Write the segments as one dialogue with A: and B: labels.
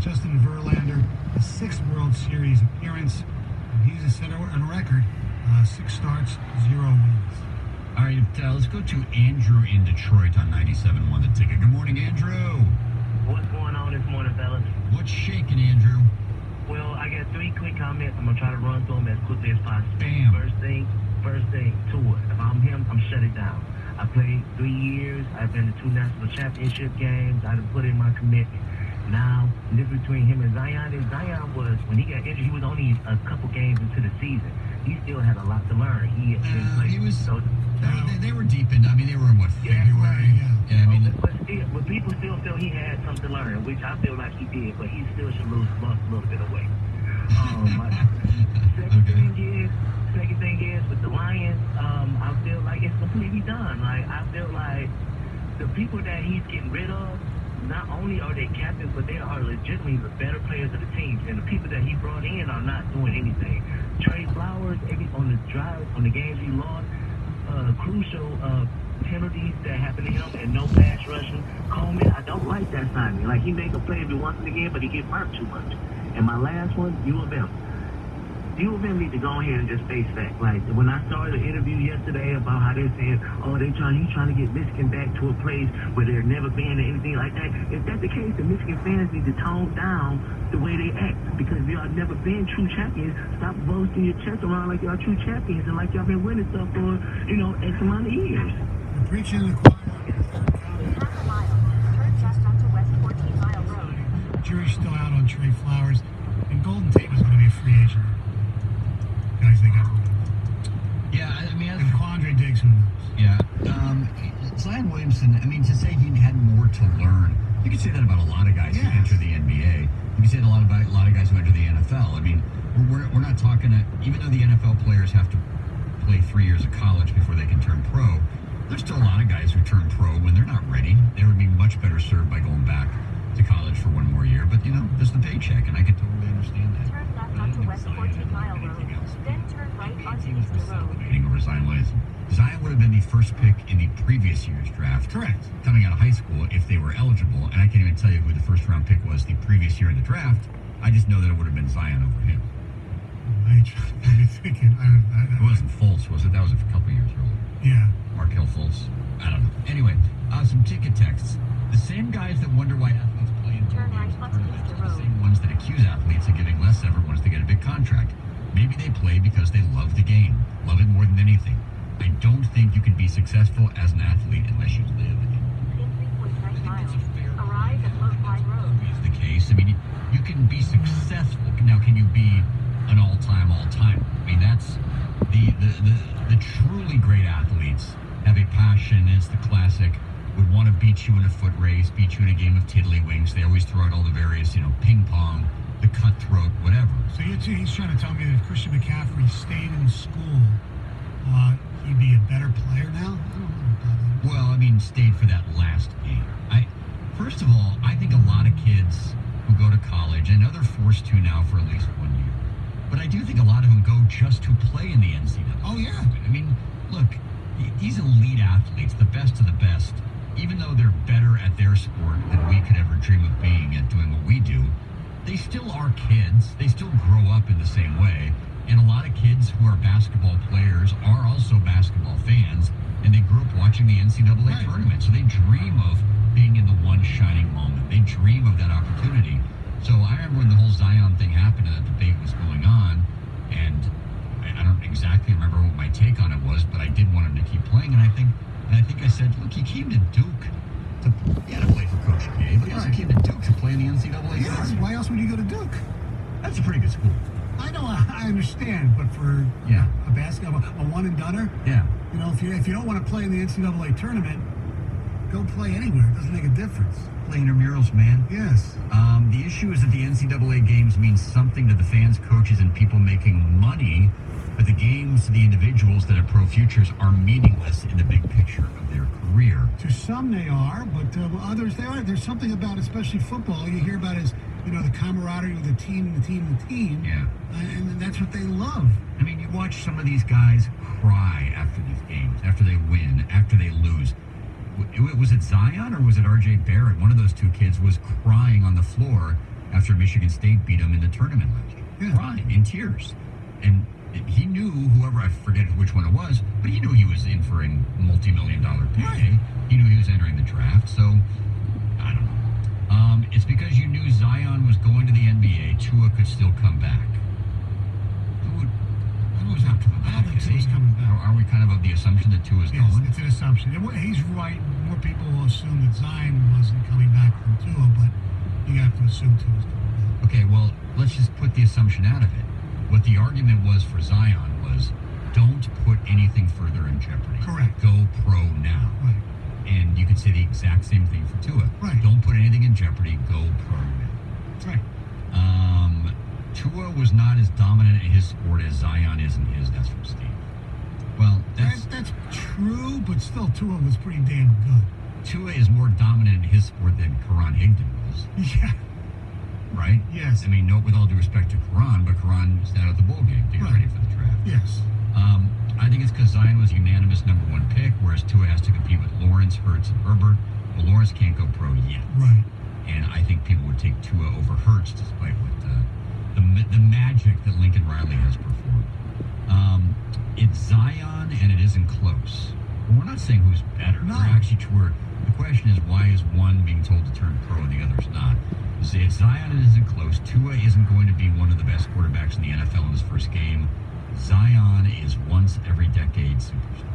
A: Justin Verlander, his 6th World Series appearance. And he's set a record, 6 starts, 0 wins.
B: All right, let's go to Andrew in Detroit on 97.1 The Ticket. Good morning, Andrew.
C: What's going on this morning, fellas?
B: What's shaking, Andrew?
C: Well, I got 3 quick comments. I'm going to try to run through them as quickly as possible.
B: Bam.
C: First thing, tour. If I'm him, I'm shut it down. I played 3 years. I've been to 2 national championship games. I've put in my commitment. Now, the difference between him and Zion is Zion was, when he got injured, he was only a couple games into the season. He still had a lot to learn. He was.
B: They were deep in. I mean, they were in what, February? Yeah. I mean,
C: but people still feel he had something to learn, which I feel like he did. But he still should lost a little bit of weight. Second thing is with the Lions. I feel like it's completely done. Like, I feel like the people that he's getting rid of, not only are they captains, but they are legitimately the better players of the team. And the people that he brought in are not doing anything. Trey Flowers, on the games he lost, crucial penalties that happened to him, and no pass rushing. Coleman, I don't like that signing. Like, he make a play every once and again, but he get burnt too much. And my last one, U of M. U of M need to go ahead and just face fact. Like, when I started the interview yesterday about how they're saying, oh, he's trying to get Michigan back to a place where they're never been or anything like that. If that's the case, the Michigan fans need to tone down the way they act, because y'all never been true champions. Stop boasting your chest around like y'all true champions and like y'all been winning stuff for, X amount of years.
A: You're preaching to the choir.
D: Half a mile. Turn just onto West 14 Mile Road.
A: Jury's still out on Trey Flowers, and Golden Tate was going to be a free agent. Guys, they got rid of.
B: yeah, I mean,
A: And Quandre Diggs, who knows?
B: yeah. Zion Williamson, I mean, to say he had more to learn, you could say that about a lot of guys who enter the NBA. You can say that about a lot of guys who enter the NFL. I mean, we're not talking, even though the NFL players have to play 3 years of college before they can turn pro, there's still a lot of guys who turn pro when they're not ready. They would be much better served by going back to college for 1 more year. But, there's the paycheck, and I can totally understand that.
D: Turn left onto West 14 Mile Road. Then turn right onto Easter Road.
B: Over Zion Williamson. Zion would have been the first pick in the previous year's draft.
A: Correct.
B: Coming out of high school, if they were eligible, and I can't even tell you who the first round pick was the previous year in the draft. I just know that it would have been Zion over him.
A: I'm thinking.
B: It wasn't Fultz, was it? That was a couple years earlier.
A: Yeah.
B: Markelle Fultz. I don't know. Anyway, some ticket texts. The same guys that wonder why athletes play in
D: Turn right onto
B: tournaments
D: Easter
B: are the
D: Road.
B: same ones that accuse athletes of giving less effort once they get a big contract. Maybe they play because they love the game, love it more than anything. I don't think you can be successful as an athlete unless you live in
D: In 3.9 miles. Arrive at Low Pine Road.
B: is the case. I mean, you can be successful. Now, can you be an all-timer? I mean, that's the truly great athletes have a passion. It's the classic, would want to beat you in a foot race, beat you in a game of tiddlywinks. They always throw out all the various, ping pong, the cutthroat, whatever.
A: So he's trying to tell me that if Christian McCaffrey stayed in school, he'd be a better player now? I don't know about that.
B: Well, I mean, stayed for that last game. First of all, I think a lot of kids who go to college, I know they're forced to now for at least 1 year, but I do think a lot of them go just to play in the NCAA.
A: Oh, yeah.
B: I mean, look, these elite athletes, the best of the best, even though they're better at their sport than we could ever dream of being at doing what we do, they still are kids. They still grow up in the same way. And a lot of kids who are basketball players are also basketball fans, and they grew up watching the NCAA tournament. So they dream of being in the one shining moment. They dream of that opportunity. So I remember when the whole Zion thing happened and that debate was going on, and I don't exactly remember what my take on it was, but I did want him to keep playing. And I think I said, look, he came to Duke. He had to play for Coach K, but he also came to Duke to play in the NCAA.
A: Yeah, why else would you go to Duke?
B: That's a pretty good school.
A: I know, I understand, but for a basketball, a one and doneer,
B: Yeah.
A: If you don't want to play in the NCAA tournament, go play anywhere. It doesn't make a difference.
B: Play intramurals, man.
A: Yes.
B: The issue is that the NCAA games mean something to the fans, coaches, and people making money, but the games to the individuals that have pro futures are meaningless in the big picture of their career.
A: To some they are, but others they aren't. There's something about, especially football, you hear about is, the camaraderie with the team,
B: Yeah.
A: And that's what they love.
B: I mean, you watch some of these guys cry after these games, after they win, after they lose. Was it Zion or was it R.J. Barrett? One of those two kids was crying on the floor after after Michigan State beat them in the tournament last year.
A: Yeah.
B: Crying in tears. And he knew, whoever, I forget which one it was, but he knew he was in for a multi-million-dollar payday.
A: Right.
B: He knew he was entering the draft, so I don't know. It's because you knew Zion was going to the NBA, Tua could still come back. Tua's not coming back.
A: I don't think Tua's coming back.
B: Are we kind of the assumption that Tua's
A: Yes,
B: going?
A: it's an assumption. He's right. More people will assume that Zion wasn't coming back from Tua, but you have to assume Tua's coming back.
B: Okay, well, let's just put the assumption out of it. What the argument was for Zion was, don't put anything further in jeopardy.
A: Correct.
B: Go pro now.
A: Right.
B: And you could say the exact same thing for Tua.
A: Right.
B: Don't put anything in jeopardy. Go pro now.
A: Right.
B: Tua was not as dominant in his sport as Zion is in his. That's from Steve. Well,
A: That's true, but still Tua was pretty damn good.
B: Tua is more dominant in his sport than Karan Higdon was.
A: Yeah.
B: Right?
A: Yes.
B: I mean, no, with all due respect to Karan, but Karan is out at the bowl game to get
A: Right.
B: ready for the draft.
A: Yes.
B: I think it's because Zion was unanimous number one pick, whereas Tua has to compete with Lawrence, Hurts, and Herbert. Well, Lawrence can't go pro yet.
A: Right.
B: And I think people would take Tua over Hurts despite what the magic that Lincoln Riley has performed. It's Zion, and it isn't close. But we're not saying who's better.
A: No.
B: The question is, why is one being told to turn pro and the other's not? It's Zion, and it isn't close. Tua isn't going to be one of the best quarterbacks in the NFL in his first game. Zion is once every decade superstar.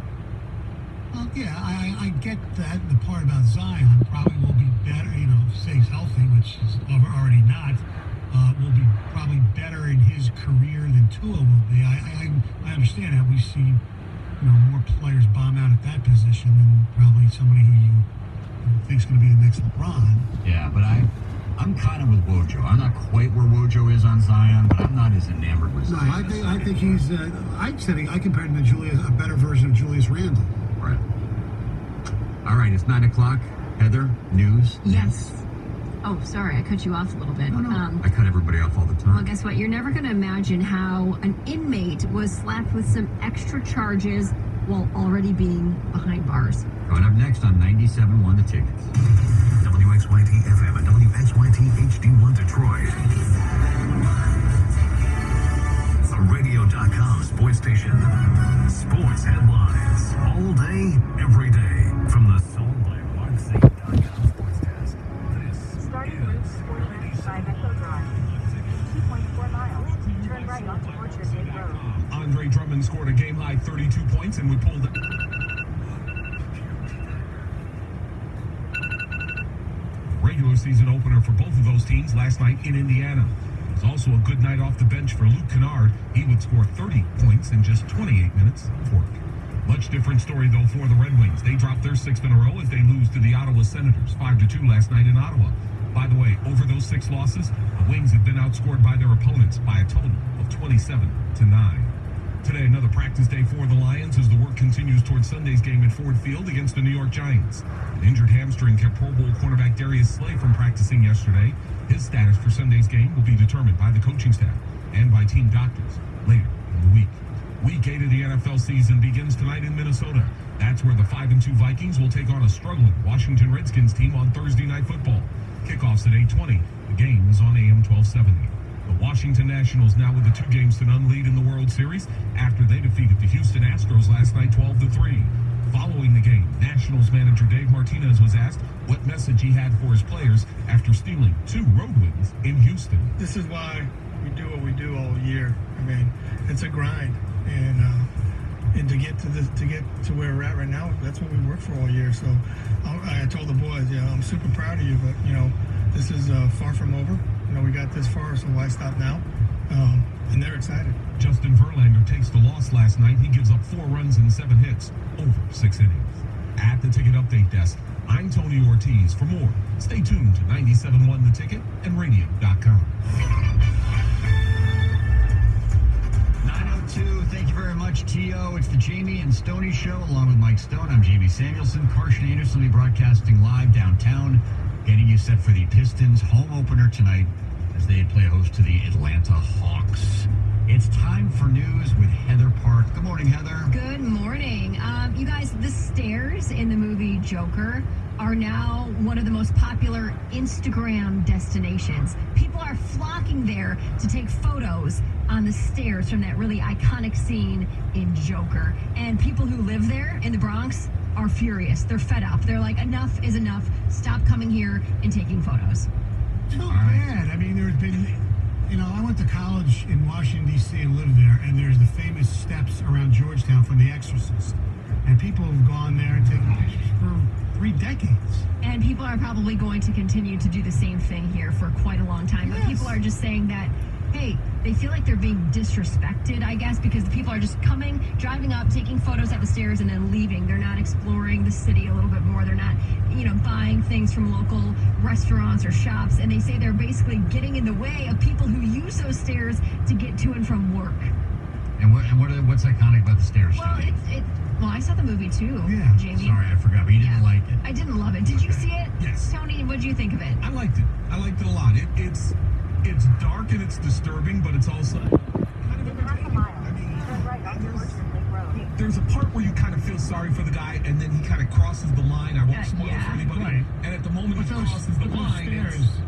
A: Well, yeah, I get that. The part about Zion probably will be better, stays healthy, which is already not, will be probably better in his career than Tua will be. I understand that. We see, more players bomb out at that position than probably somebody who you think's going to be the next LeBron.
B: Yeah, but I'm kind of with Wojo. I'm not quite where Wojo is on Zion, but I'm not as enamored with
A: No,
B: Zion.
A: I think he's. I compared him to a better version of Julius Randle.
B: Right. All right, it's 9 o'clock. Heather, news.
E: Yes. Oh, sorry, I cut you off a little bit.
A: No.
B: I cut everybody off all the time.
E: Well, guess what? You're never going to imagine how an inmate was slapped with some extra charges while already being behind bars.
B: Coming up next on 97.1 The Tickets.
F: WXYT FM and WXYT HD1 Detroit. The radio.com sports station. Sports headlines. All day, every day. From the sold by RockSafe.com sports desk. This
D: Starting Route 45 Echo Drive. 2.4 miles. Turn right onto Orchard Bay Road.
G: Andre Drummond scored a game-high 32 points, and we pulled it. Regular season opener for both of those teams last night in Indiana. It was also a good night off the bench for Luke Kennard. He would score 30 points in just 28 minutes of work. Much different story, though, for the Red Wings. They dropped their sixth in a row as they lose to the Ottawa Senators, 5-2 last night in Ottawa. By the way, over those 6 losses, the Wings have been outscored by their opponents by a total of 27-9. Today, another practice day for the Lions as the work continues towards Sunday's game at Ford Field against the New York Giants. An injured hamstring kept Pro Bowl cornerback Darius Slay from practicing yesterday. His status for Sunday's game will be determined by the coaching staff and by team doctors later in the week. Week 8 of the NFL season begins tonight in Minnesota. That's where the 5-2 Vikings will take on a struggling Washington Redskins team on Thursday Night Football. Kickoffs at 8:20. The game is on AM 1270. The Washington Nationals now with a 2-game-to-none lead in the World Series after they defeated the Houston Astros last night 12-3. Following the game, Nationals manager Dave Martinez was asked what message he had for his players after stealing 2 road wins in Houston.
H: This is why we do what we do all year. I mean, it's a grind, and to get to this, to get to where we're at right now, that's what we work for all year. So I told the boys, I'm super proud of you, but this is far from over. We got this far, so why stop now? And they're excited.
G: Justin Verlander takes the loss last night. He gives up 4 runs and 7 hits over 6 innings. At the Ticket Update Desk, I'm Tony Ortiz. For more, stay tuned to 97.1 The Ticket and radio.com.
B: 9:02. Thank you very much, T.O. It's the Jamie and Stoney Show, along with Mike Stone. I'm Jamie Samuelson. Carson Anderson will be broadcasting live downtown, getting you set for the Pistons home opener tonight as they play host to the Atlanta Hawks. It's time for news with Heather Park. Good morning, Heather.
E: Good morning. You guys, the stairs in the movie Joker are now one of the most popular Instagram destinations. People are are flocking there to take photos on the stairs from that really iconic scene in Joker. And people who live there in the Bronx are furious. They're fed up. They're like, enough is enough. Stop coming here and taking photos.
A: Too bad. I mean, there's been, I went to college in Washington, D.C. and lived there, and there's the famous steps around Georgetown from The Exorcist. And people have gone there and taken pictures for 3 decades.
E: And people are probably going to continue to do the same thing here for quite a long time. But people are just saying that, hey, they feel like they're being disrespected, I guess, because the people are just coming, driving up, taking photos at the stairs, and then leaving. They're not exploring the city a little bit more. They're not, buying things from local restaurants or shops. And they say they're basically getting in the way of people who use those stairs to get to and from work.
B: And what's iconic about the stairs?
E: Well, well, I saw the movie too,
A: Yeah.
E: Jamie.
B: Sorry, I forgot, but you didn't like it.
E: I didn't love it. Did you see it?
G: Yes.
E: Tony, what did you think of it?
G: I liked it. I liked it a lot. It's dark and it's disturbing, but it's also kind of
D: In half a
G: entertaining.
D: mile,
G: I mean,
D: turn right onto Orchard Lake Road.
G: there's a part where you kind of feel sorry for the guy, and then he kind of crosses the line. I won't spoil it for anybody.
A: Right.
G: And at the moment
A: With
G: he
A: those
G: crosses the line,
A: stairs,
G: it's-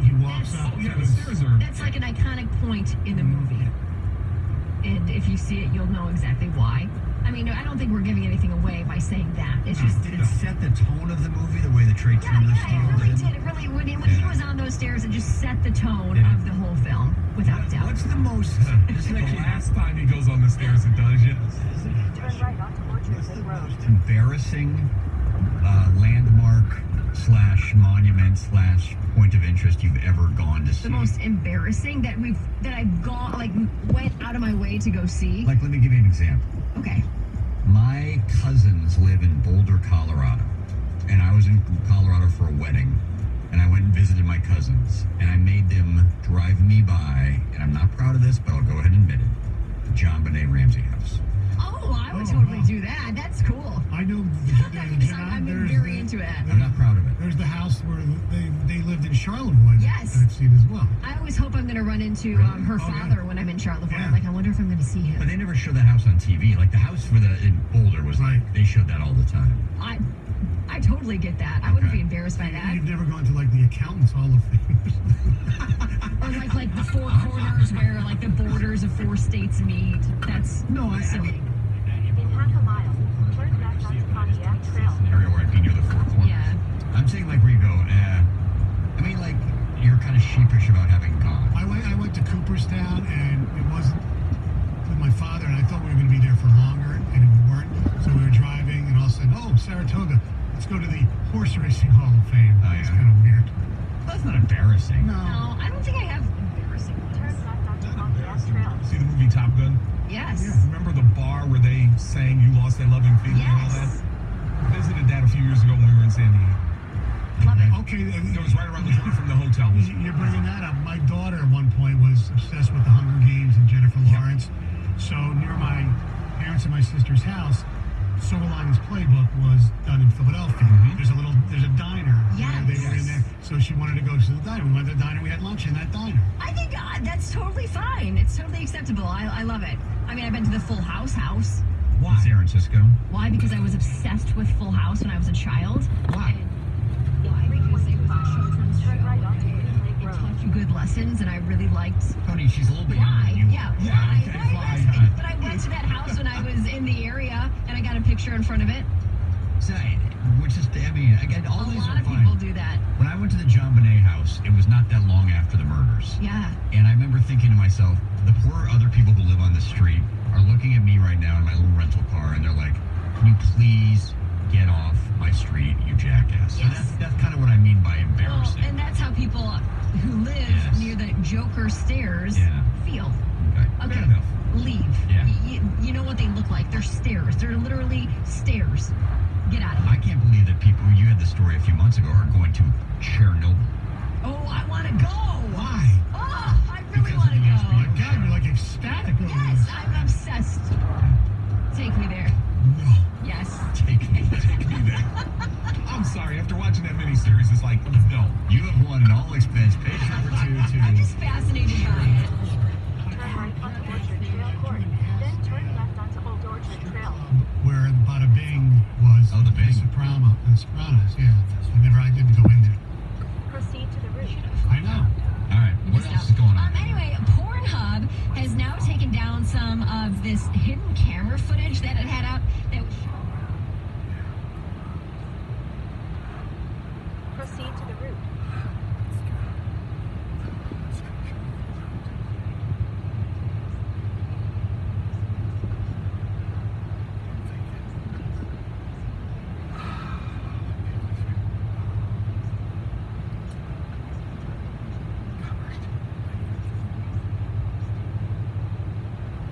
A: he walks
E: That's-
A: up.
G: oh yeah,
A: to
G: the
A: his-
G: stairs are.
E: That's like an iconic point in the movie. And if you see it, you'll know exactly why. I mean, I don't think we're giving anything away by saying that. It's just...
B: Did it set the tone of the movie, the way the Trey
E: Yeah,
B: Turner
E: it
B: style
E: really
B: did?
E: did. It really, when he was on those stairs, it just set the tone
B: Yeah.
E: of the whole film, without a doubt.
B: What's the most... This is
G: The
B: actually
G: last time he goes on the stairs, it does, yes.
D: Turn right onto Orchard Lake Road.
B: embarrassing landmark / monument / point of interest you've ever gone to see?
E: The most embarrassing that I've gone, went out of my way to go see.
B: Like, let me give you an example.
E: Okay.
B: My cousins live in Boulder, Colorado, and I was in Colorado for a wedding, and I went and visited my cousins, and I made them drive me by, and I'm not proud of this, but I'll go ahead and admit it, the John Benet Ramsey house.
E: Oh, I would
A: Oh,
E: totally
A: wow.
E: do that. That's cool.
A: I know.
E: I'm very into it.
B: I'm not proud of it.
A: There's the house where they lived in Charlevoix.
E: Yes.
A: That I've seen as well.
E: I always hope I'm going to run into her
A: Oh, yeah.
E: father when I'm in Charlotte.
A: Yeah.
E: I'm like, I wonder if I'm going to see
B: But
E: him.
B: they never show that house on TV. Like, the house in Boulder was
A: Right.
B: they showed that all the time.
E: I totally get that. I wouldn't
B: Okay.
E: be embarrassed by that.
A: You've never gone to the Accountants Hall of Fame.
E: Or like the four corners where the borders of 4 states meet. That's silly.
D: In half a mile, turn left onto Pontiac Trail.
B: Area where I'd be near the Four Corners.
E: Yeah.
B: I'm saying where you go, you're kind of sheepish about having gone.
A: I went to Cooperstown, and it wasn't with my father, and I thought we were going to be there for longer, and we weren't. So we were driving, and all of a sudden, oh, Saratoga, let's go to the Horse Racing Hall of Fame.
B: Oh,
A: That's
B: yeah.
A: kind of weird.
B: That's not embarrassing.
A: No.
E: No, I don't think I have embarrassing
D: Turn
E: ones.
D: left onto Pontiac Trail.
G: See the movie Top Gun?
E: Yes.
G: Remember the bar where they sang "You Lost That Loving Feeling" and all that?
E: Yes.
G: Visited that a few years ago when we were in San Diego.
E: Love it.
A: Okay,
G: It was right around the corner from the hotel.
A: you're bringing that up. My daughter at one point was obsessed with the Hunger Games and Jennifer Lawrence. So near my parents and my sister's house, Silver Linings Playbook was done in Philadelphia.
G: Mhm.
A: There's a diner.
E: Yes.
A: Where they were in there. So she wanted to go to the diner. We went to the diner. We had lunch in that diner.
E: I think that's totally fine. It's totally acceptable. I love it. I mean, I've been to the Full House house.
B: In San Francisco.
E: Why? Because I was obsessed with Full House when I was a child.
B: Why?
E: Why? Because it was a children's
D: Turn right
E: show.
D: onto Green Lake
E: It
D: Road.
E: taught you good lessons, and I really liked
B: Tony, she's a little bit younger
E: why.
B: than you.
E: Yeah,
B: Yeah,
E: why?
B: okay,
E: Why?
B: why?
E: But I went to that house when I was in the area, and I got a picture in front of it.
B: So, which is, I mean, again, all
E: A
B: these
E: lot
B: are
E: of
B: fine.
E: people do that.
B: When I went to the John Benet house, it was not that long after the murders.
E: Yeah.
B: And I remember thinking to myself, the poor other people who live on the street are looking at me right now in my little rental car, and they're like, can you please get off my street, you jackass? So
E: Yes.
B: that's kind of what I mean by
E: Well,
B: embarrassing.
E: and that's how people who live
B: Yes.
E: near the Joker stairs
B: Yeah.
E: feel.
B: Okay.
E: Okay,
B: Fair enough.
E: leave.
B: Yeah.
E: You know what they look like. They're stairs. They're literally stairs. Get out of here.
B: I can't believe that people, you had the story a few months ago, are going to Chernobyl.
E: Oh, I want to go.
A: Why?
E: Oh, I really
B: Because
E: want to
B: of the
A: Oh my
E: go.
A: God, you're ecstatic over
E: Yes,
A: this.
E: I'm obsessed. Take me there.
A: No.
E: Yes.
B: Take me.
G: Take me there. I'm sorry, after watching that miniseries, it's like, no.
B: You have won an all-expense paid trip or two
E: I'm
B: to...
E: just fascinated by it.
D: Turn right onto Orchard Trail Court. Then turn left onto Old Orchard Trail.
A: Where Bada Bing was.
B: Oh, the Bing.
A: Sopranos, yeah. I didn't go in there.
D: Proceed to the route.
A: I know.
B: All right. What
E: now taken down some of this hidden camera footage that it had up that was shown.
D: Proceed to the route.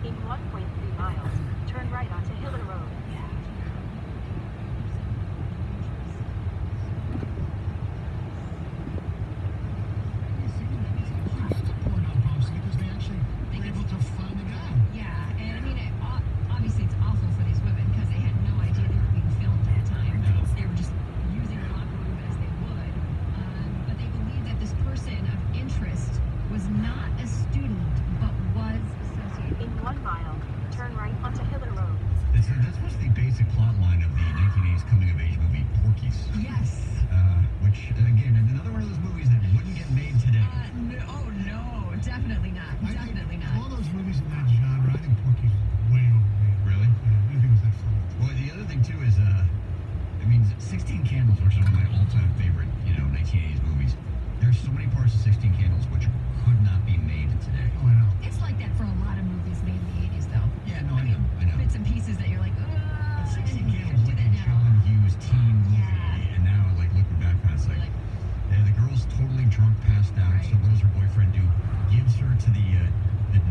D: In 1.3 miles, turn right onto Hiller Road.
A: Because they actually were able to find the guy.
E: Yeah, and I mean, obviously it's awful for these women because they had no idea they were being filmed at the time. They were just using the locker room as they would. But they believe that this person of interest was not a student, but was associated.
D: In 1 mile, turn right onto Hiller Road.
B: That's what's the basic plot line of the 1980s coming-of-age movie Porky's.
E: Yes.
B: Which, again, is another one of those movies that wouldn't get made today.
E: No, definitely not. Definitely
A: Of
E: not.
A: all those movies in that genre, I think Porky's way overrated.
B: Really?
A: Yeah, I didn't think it was that funny.
B: Well, the other thing, too, is, 16 Candles, which is one of my all-time favorite, 1980s movies. There's so many parts of 16 Candles which could not be made today.
A: Oh, I know.
E: It's like that for a lot of movies made in the 80s, though.
B: Yeah, no, I know.
E: Bits and pieces that you're like,
B: But 16
E: you
B: Candles
E: do
B: like
E: that
B: a
E: now.
B: John Hughes teen movie,
E: Yeah.
B: and now, looking back on it, it's like,
E: Like-
B: yeah, the girl's totally drunk, passed out,
E: Right.
B: so what does her boyfriend do? Gives her to the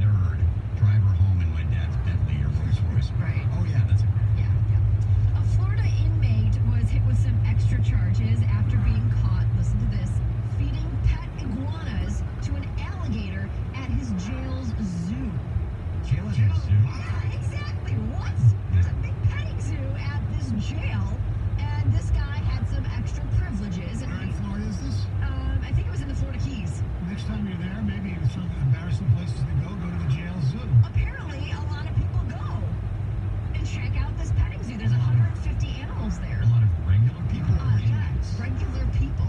B: nerd, drive her home in my dad's Bentley or Rolls Royce.
E: Right.
B: Oh, yeah, that's a
E: Yeah. A Florida inmate was hit with some extra charges after being caught, listen to this, feeding pet iguanas to an alligator at his jail's zoo.
B: jail is a zoo.
E: Yeah, exactly. What? There's a big petting zoo at this jail, and this guy had some extra privileges. And
A: Where in Florida is this?
E: I think it was in the Florida Keys.
A: Next time you're there, maybe it's some embarrassing places to go to the jail zoo.
E: Apparently, a lot of people go and check out this petting zoo. There's 150 animals there.
B: A lot of regular people or
E: Yeah,
B: inmates.
E: regular people.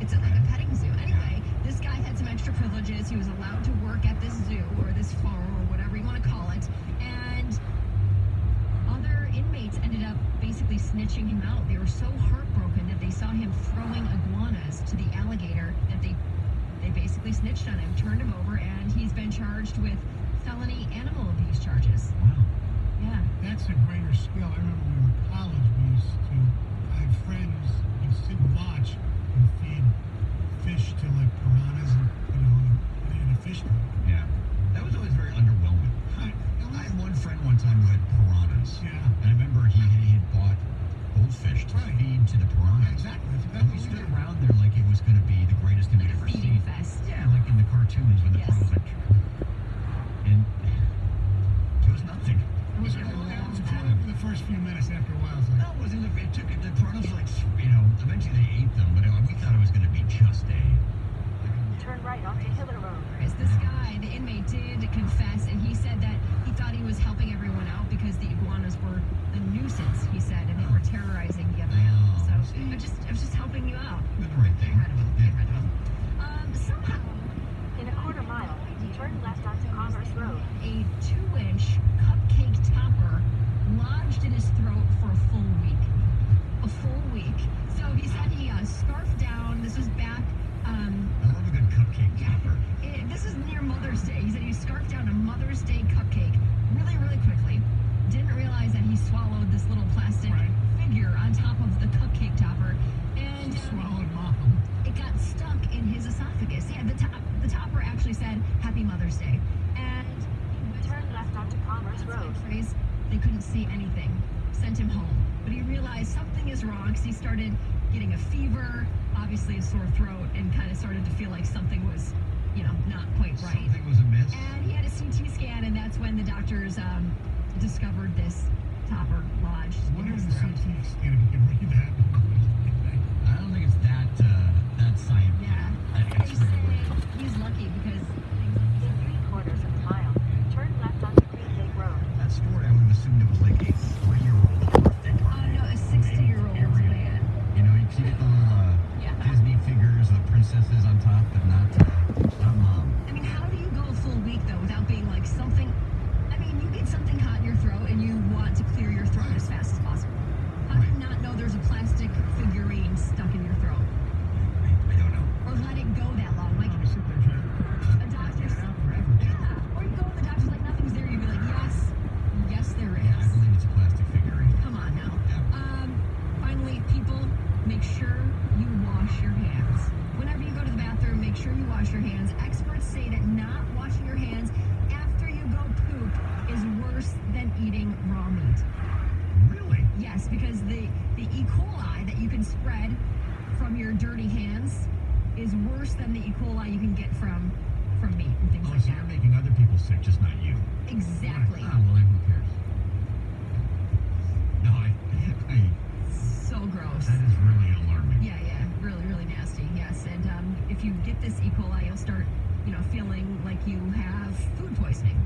E: It's like a petting zoo. Anyway, this guy had some extra privileges. He was allowed to work at this zoo or this farm or whatever you want to call it. And other inmates ended up basically snitching him out. They were so heartbroken that they saw him throwing iguanas to the alligator that they basically snitched on him, turned him over, and he's been charged with felony animal abuse charges.
B: Wow.
E: Yeah.
A: That's a greater skill. I remember when we were in college, I had friends, we'd sit and watch and feed fish to piranhas and, in a fish tank.
B: Yeah. That was always very underwhelming. I had one friend one time who had piranhas.
A: Yeah.
B: And I remember he had bought goldfish to
A: Right.
B: feed to the piranhas.
A: Yeah, exactly. That's
B: And we
A: what we
B: stood
A: did.
B: around there like it was going to be the greatest thing
E: Like
B: we'd
E: a
B: ever
E: feeding
B: seen.
E: fest.
B: Yeah, like in the cartoons when the
E: Yes.
B: piranha was like... And it was nothing. It was
A: It was
B: long
A: cool
B: time.
A: for the first few minutes. After a while, it's like,
B: No, it wasn't. It took it. The piranhas were eventually they ate them, but we thought it was going to be just a...
D: Turn right onto Hiller Road.
E: This guy, the inmate, did confess, and he said that he thought he was helping everyone out because the iguanas were a nuisance, he said, and they were terrorizing the other animals. So
B: see?
E: I was just helping you out.
B: Did the right thing.
E: Get rid of them. Get rid of them. Somehow,
D: In a quarter mile, turn left onto Commerce Road.
E: a 2-inch cupcake topper lodged in his throat for a full week. A full week. So he said he scarfed down. This was back.
B: I love a good cupcake topper.
E: This is near Mother's Day. He said he scarfed down a Mother's Day cupcake really, really quickly. Didn't realize that he swallowed this little plastic figure on top of the cupcake topper, and
A: swallowed mom.
E: it got stuck in his esophagus. Yeah, the topper actually said "Happy Mother's Day," and he went
D: Turn left onto Commerce Road.
E: phrase. They couldn't see anything. Sent him home, but he realized something is wrong because he started getting a fever, obviously a sore throat, and kind of started to feel like something was, not quite right.
B: Something was amiss.
E: And he had a CT scan, and that's when the doctors discovered this topper lodged
A: What
E: in
A: is
E: his
A: the
E: throat.
A: CT scan if you can read that?
B: I don't think it's that scientific.
E: Yeah.
B: That
E: They
B: X-ray work.
E: say he's lucky because
D: In 3/4 of a mile, turn left onto Green Lake Road.
B: That story, I would have assumed it was like a 3-year-old birthday party.
E: no, a 60-year-old man.
B: You see the little
E: Yeah.
B: Disney figures of the princesses on top, but not mom.
E: I mean, how do you go a full week though without being like hands. Experts say that not washing your hands after you go poop is worse than eating raw meat.
B: Really?
E: Yes, because the E. coli that you can spread from your dirty hands is worse than the E. coli you can get from meat and things
B: Oh,
E: like
B: so
E: that.
B: you're making other people sick, just not you.
E: Exactly.
B: Ah, well, then who cares? No, I
E: So gross.
B: that is really alarming.
E: Yeah, really, really nasty. Yes, and if you get this E. coli, you'll start, feeling like you have food poisoning,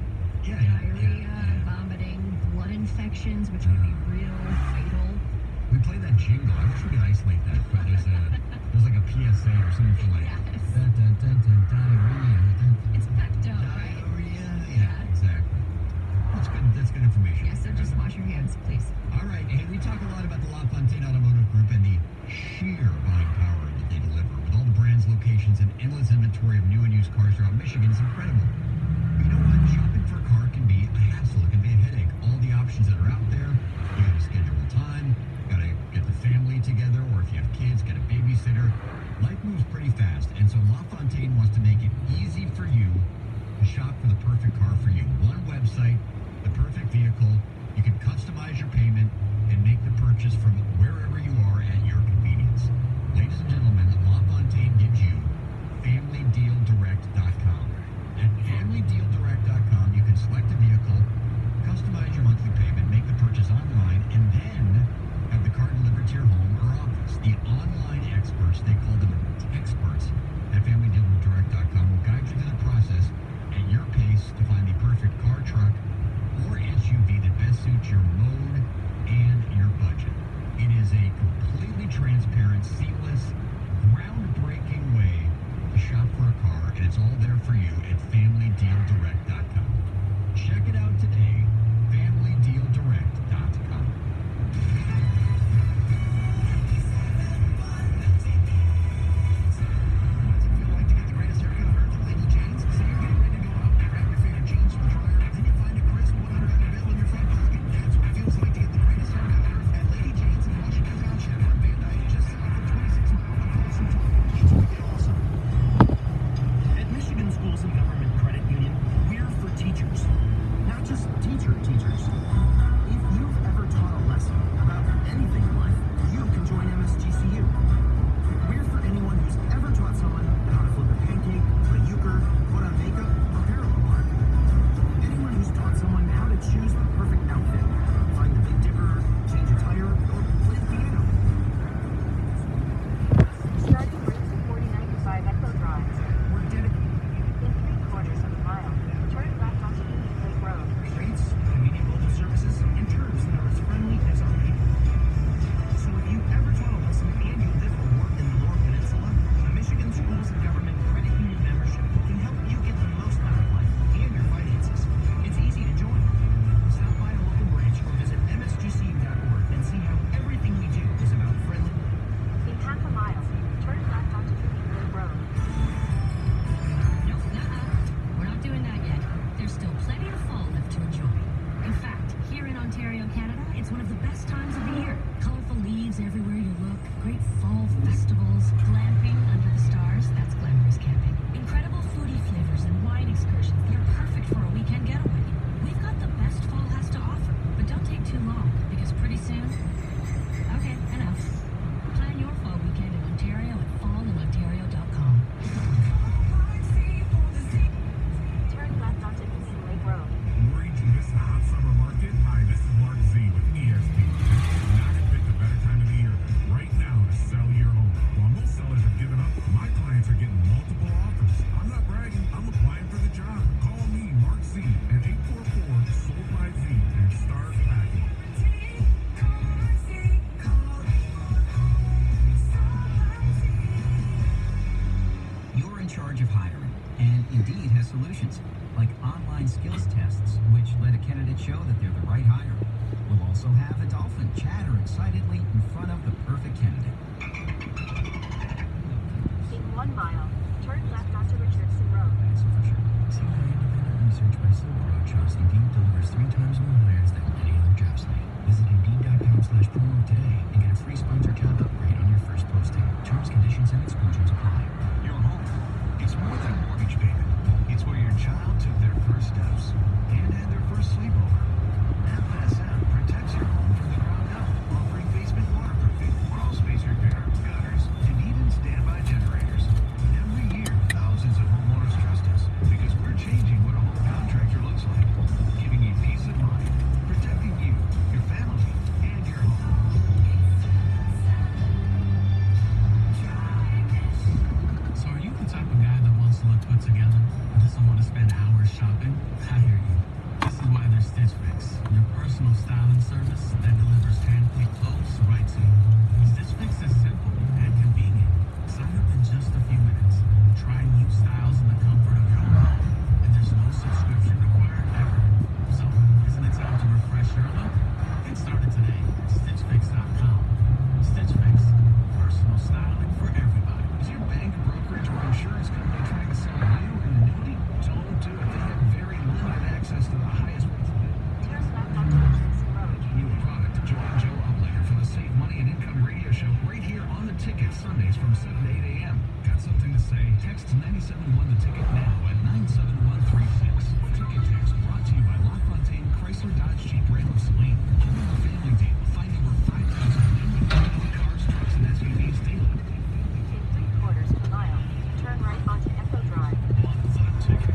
B: Yeah,
E: diarrhea,
B: yeah.
E: vomiting, blood infections, which can be real fatal.
B: We play that jingle. I wish we could isolate that, but there's like a PSA or something for like
E: Yes.
B: dun, dun, dun, dun, diarrhea. Dun, dun,
E: It's Pepto, right?
B: diarrhea. Yeah, exactly. That's good information.
E: Yeah, so just wash your hands, please.
B: All right. Hey, we talk a lot about the LaFontaine Automotive Group and the sheer buying power that they deliver. With all the brands, locations, and endless inventory of new and used cars throughout Michigan is incredible. But you know what? Shopping for a car can be a hassle. It can be a headache. All the options that are out there, you got to schedule a time, got to get the family together, or if you have kids, get a babysitter. Life moves pretty fast, and so LaFontaine wants to make it easy for you to shop for the perfect car for you. One website, the perfect vehicle. You can customize your payment and make the purchase from wherever you are at your convenience. Ladies and gentlemen, LaFontaine gives you FamilyDealDirect.com. At FamilyDealDirect.com, you can select a vehicle, customize your monthly payment, make the purchase online, and then have the car delivered to your home or office. The online experts, they call them experts, at FamilyDealDirect.com will guide you through the process at your pace to find the perfect car, truck, or SUV that best suits your mode and your budget. It is a completely transparent, seamless, groundbreaking way to shop for a car, and it's all there for you at FamilyDealDirect.com. Check it out today, FamilyDealDirect.com.
I: At Michigan Schools and Government Credit Union, we're for teachers, not just teachers. If you've ever taught a lesson about anything in life, you can join MSGCU. We're for anyone who's ever taught someone how to flip a pancake, play euchre, put on makeup, or parallel park. Anyone who's taught someone how to choose the perfect outfit, find the Big Dipper, change a tire, or play the piano.
D: Starting route 4095 Echo Drive.
I: We're dedicated.
D: In 3/4 of a mile, turn left onto Union Lake Road.
I: Rates, convenient mobile services, and terms that are as friendly as our people. So if you ever taught a lesson and you live or work in the Lower Peninsula, a Michigan Schools and Government Credit Union membership can help you get the most out of life and your finances. It's easy to join. Stop by a local branch or visit msgcu.org and see how everything we do is about friendly.
D: In half a mile, turn left onto Union Lake Road.
J: Nope, we're not doing that yet. There's still plenty of fall left to enjoy. In fact, here in Ontario, Canada, it's one of the best times of the year. Colorful leaves everywhere you look, great fall festivals, glamping under the stars, that's glamorous camping. Incredible foodie flavors and wine excursions that are perfect for a weekend getaway. We've got the best fall has to offer, but don't take too long, because pretty soon... Okay, enough. Plan your fall weekend in Ontario at fallinontario.com.
D: Turn left onto Union Lake Road.
G: Worried you missed the hot summer market? Hi, this is Mark Z with ESP. Now you picked a better time of the year right now to sell your home. While most sellers have given up, my clients are getting multiple offers. I'm not bragging. I'm applying for the job. Call me, Mark Z, at 844-SOLD-BY-Z and start packing.
K: You're in charge of hiring, and Indeed has solutions, like online skills tests, which let a candidate show that they're the right hire. We'll also have a dolphin chatter excitedly in front of the perfect candidate.
D: In 1 mile, turn left onto Richardson Road.
K: That's for sure. See how independent research by Silverado shows Indeed delivers 3 times more hires than any other job site. Visit Indeed.com/promo today and get a free sponsored job upgrade on your first posting. Terms, conditions, and exclusions apply. Your home is
F: more than a mortgage payment. It's where your child took their first steps and had their first sleepover. FSM protects your home from the ground up, offering basement waterproofing, crawl space repair, gutters, and even standby generators. Every year, thousands of homeowners trust us because we're changing what a home contractor looks like, giving you peace of mind, protecting you, your family, and your home.
L: So are you the type of guy that wants to look put together and doesn't want to spend hours shopping? I hear you. This is why there's Stitch Fix, your personal styling service that delivers hand-picked clothes right to you. Stitch Fix is simple and convenient. Sign up in just a few minutes. Try new styles in the comfort of your own home, and there's no subscription required ever. So, isn't it time to refresh your look? Get started today at StitchFix.com. Stitch Fix, personal styling for everybody.
F: Is your bank, brokerage, or insurance company trying to sell you an annuity? Don't do it. They have very limited access to the highest rates.
D: Turn left onto Richardson Road.
F: New product. Join Joe Uplegger for the Save Money and Income radio show right here on the Ticket, Sundays from 7 to 8 a.m. Got something to say? Text 971 the Ticket now at 97136. Ticket text brought to you by LaFontaine Chrysler Dodge Jeep Ram of Saline. Home of the family deal. Find over 5,000 new cars, trucks, and SUVs daily.
D: In 3/4 of a mile, turn right onto Echo Drive.
F: The Ticket.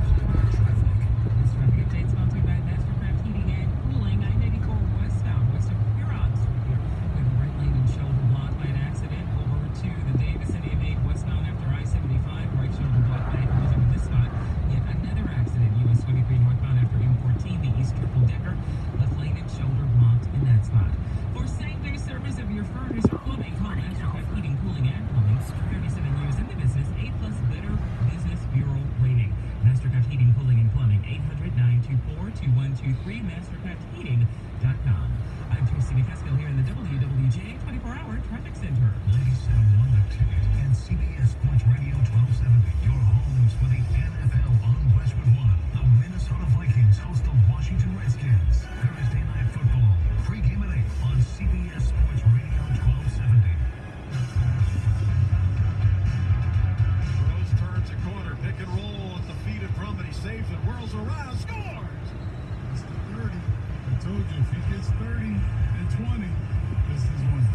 F: Traffic.
L: This traffic update sponsored by Mastercraft Heating and Cooling, I-94 westbound, west of Huron Street here. We have a right lane and shoulder blocked by an accident over to the Davis and M8 westbound after I-75. Right shoulder blocked by over this spot. Yet another accident, US 23 northbound after M14, the East Triple Decker. Left lane and shoulder blocked in that spot. For same-day service of your furnace or plumbing, call Mastercraft Heating, Cooling, and Plumbing. 37 years in the business, A+ Better Business Bureau rating. Mastercraft Heating, Cooling, and Plumbing, 800-924-2123, mastercraftheating.com. I'm Tracy McCaskill here in the WWJ 24-hour traffic center.
F: 97.1 The Ticket and CBS Sports Radio 1270. Your homes for the NFL on Westwood One. The Minnesota Vikings host the Washington Redskins. Thursday Night Football. Pre-game at 8 on CBS Sports Radio 1270.
M: Rose turns a corner, pick and roll at the feet of Drummond. He saves and whirls around, scores!
H: It's the 30. I told you, if he gets 30 and 20, this is one.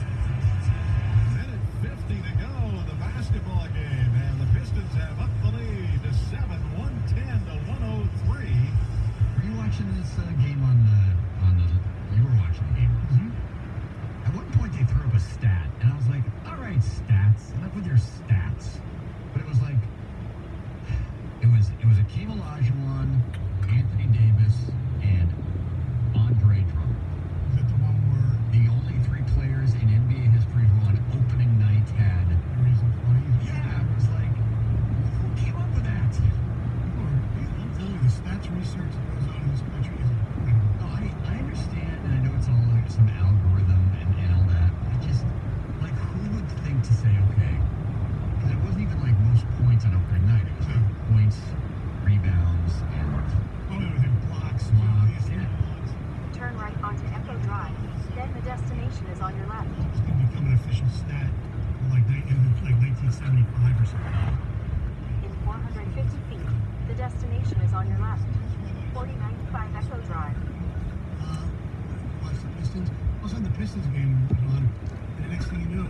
M: Minute 50 to go in the basketball game, and the Pistons have up the lead to 7, 110 to 103.
B: Were you watching this game on the? You were watching the game.
H: Mm-hmm.
B: At one point, they threw up a stat, and I was like, "All right, stats. Enough with your stats." But it was like, it was Akeem Olajuwon, Anthony Davis, and Andre Drummond.
A: Is that the one where
B: The only three players in NBA history who on opening night had.
A: the reason why
B: Yeah, it was like, who came up with that?
A: I'm telling you, the stats research that goes on in this country is incredible.
B: No, I understand, and I know it's all like some algorithm and all that. I just, like, who would think to say, okay, because it wasn't even like most points on opening night. It was like points, rebounds, and
A: Everything blocks,
B: Blocks,
A: yeah.
B: yeah.
A: blocks.
D: Turn right onto Echo Drive. Then the destination is on your left.
A: It's going to become an official stat like 1975 or something.
D: In 450 feet, the destination is on your left. 4095 Echo Drive.
A: Watch the Pistons. I was on the Pistons game, and the next thing you know,